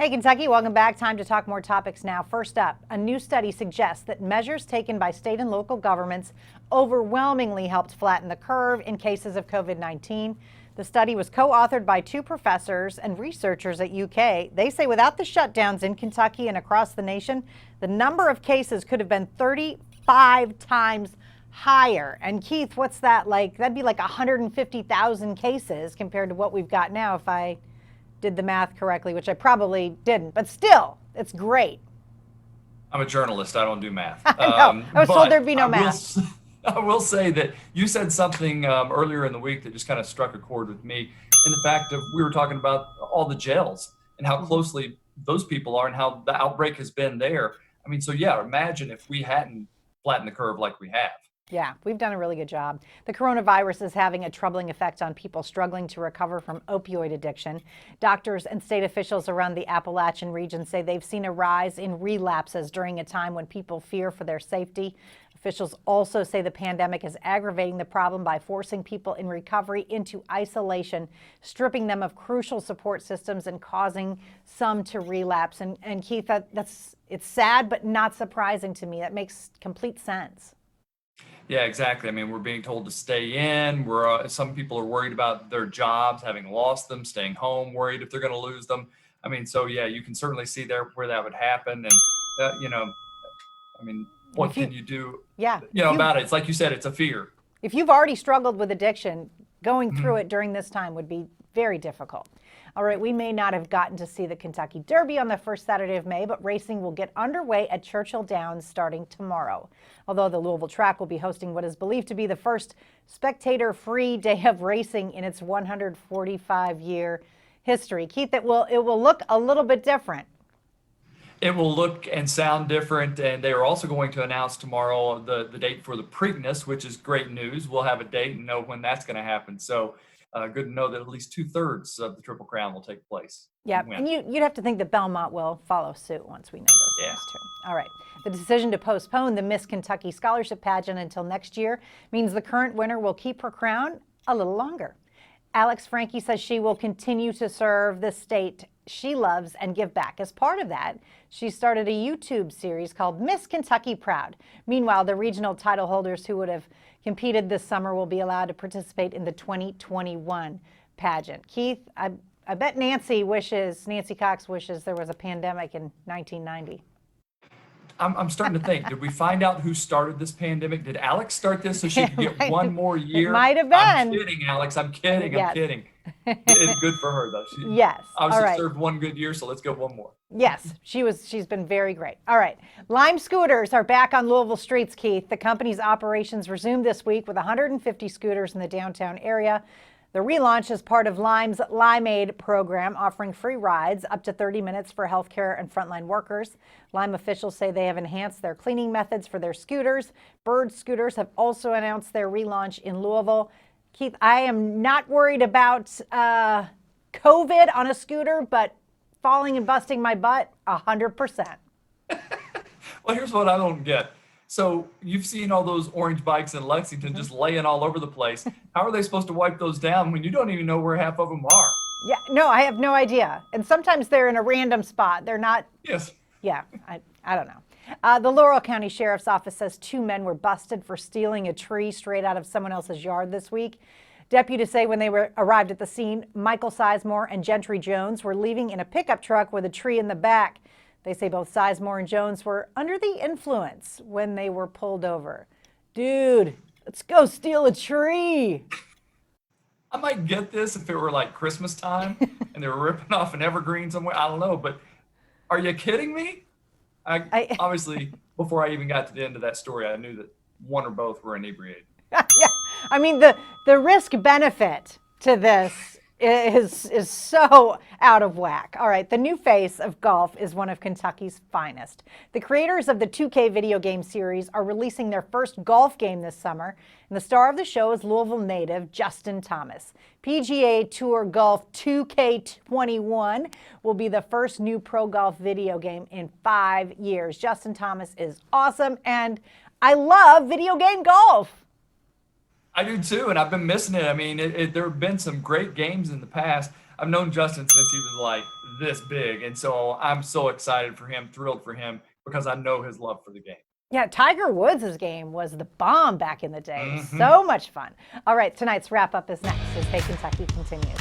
Hey, Kentucky, welcome back. Time to talk more topics now. First up, a new study suggests that measures taken by state and local governments overwhelmingly helped flatten the curve in cases of COVID-19. The study was co-authored by two professors and researchers at UK. They say without the shutdowns in Kentucky and across the nation, the number of cases could have been 35 times higher. And Keith, what's that like? That'd be like 150,000 cases compared to what we've got now, if I did the math correctly, which I probably didn't, but still, it's great. I'm a journalist. I don't do math. I was told there'd be no math. I will say that you said something earlier in the week that just kind of struck a chord with me. In the fact of we were talking about all the jails and how closely those people are and how the outbreak has been there. I mean, so yeah, imagine if we hadn't flattened the curve like we have. Yeah, we've done a really good job. The coronavirus is having a troubling effect on people struggling to recover from opioid addiction. Doctors and state officials around the Appalachian region say they've seen a rise in relapses during a time when people fear for their safety. Officials also say the pandemic is aggravating the problem by forcing people in recovery into isolation, stripping them of crucial support systems and causing some to relapse. And Keith, it's sad, but not surprising to me. That makes complete sense. Yeah, exactly. I mean, we're being told to stay in. Some people are worried about their jobs, having lost them, staying home, worried if they're going to lose them. I mean, so yeah, you can certainly see there where that would happen. And I mean, what can you do? Yeah, about it? It's like you said, it's a fear. If you've already struggled with addiction, going through it during this time would be very difficult. All right, we may not have gotten to see the Kentucky Derby on the first Saturday of May, but racing will get underway at Churchill Downs starting tomorrow. Although the Louisville track will be hosting what is believed to be the first spectator-free day of racing in its 145-year history. Keith, it will look a little bit different. It will look and sound different, and they are also going to announce tomorrow the date for the Preakness, which is great news. We'll have a date and know when that's going to happen. So good to know that at least 2/3 of the Triple Crown will take place. Yeah, and you'd have to think that Belmont will follow suit once we know those things too. All right. The decision to postpone the Miss Kentucky Scholarship Pageant until next year means the current winner will keep her crown a little longer. Alex Frankie says she will continue to serve the state she loves and give back. As part of that, she started a YouTube series called Miss Kentucky Proud. Meanwhile, the regional title holders who would have competed this summer will be allowed to participate in the 2021 pageant. Keith, I bet Nancy Cox wishes there was a pandemic in 1990. I'm starting to think, did we find out who started this pandemic? Did Alex start this so she could get Right. one more year? It might have been. I'm kidding, Alex. I'm kidding. Yes. I'm kidding. It's good for her, though. She Yes. obviously All right. served one good year, so let's go one more. Yes, she's been very great. All right. Lime scooters are back on Louisville streets, Keith. The company's operations resumed this week with 150 scooters in the downtown area. The relaunch is part of Lime's Limeade program, offering free rides up to 30 minutes for healthcare and frontline workers. Lime officials say they have enhanced their cleaning methods for their scooters. Bird Scooters have also announced their relaunch in Louisville. Keith, I am not worried about COVID on a scooter, but falling and busting my butt, 100%. Well, here's what I don't get. So you've seen all those orange bikes in Lexington just laying all over the place. How are they supposed to wipe those down when you don't even know where half of them are? Yeah, no, I have no idea. And sometimes they're in a random spot. They're not. Yes. Yeah, I don't know. The Laurel County Sheriff's Office says 2 men were busted for stealing a tree straight out of someone else's yard this week. Deputies say when they arrived at the scene, Michael Sizemore and Gentry Jones were leaving in a pickup truck with a tree in the back. They say both Sizemore and Jones were under the influence when they were pulled over. Dude, let's go steal a tree. I might get this if it were like Christmas time and they were ripping off an evergreen somewhere. I don't know, but are you kidding me? I obviously, before I even got to the end of that story, I knew that one or both were inebriated. Yeah, I mean, the risk benefit to this is so out of whack. All right, the new face of golf is one of Kentucky's finest. The creators of the 2K video game series are releasing their first golf game this summer, and the star of the show is Louisville native Justin Thomas. PGA Tour Golf 2K21 will be the first new pro golf video game in 5 years. Justin Thomas is awesome, and I love video game golf. I do too, and I've been missing it. I mean, there have been some great games in the past. I've known Justin since he was like this big, and so I'm so excited for him, thrilled for him, because I know his love for the game. Yeah, Tiger Woods' game was the bomb back in the day. So much fun. All right, tonight's wrap up is next as Hey Kentucky continues.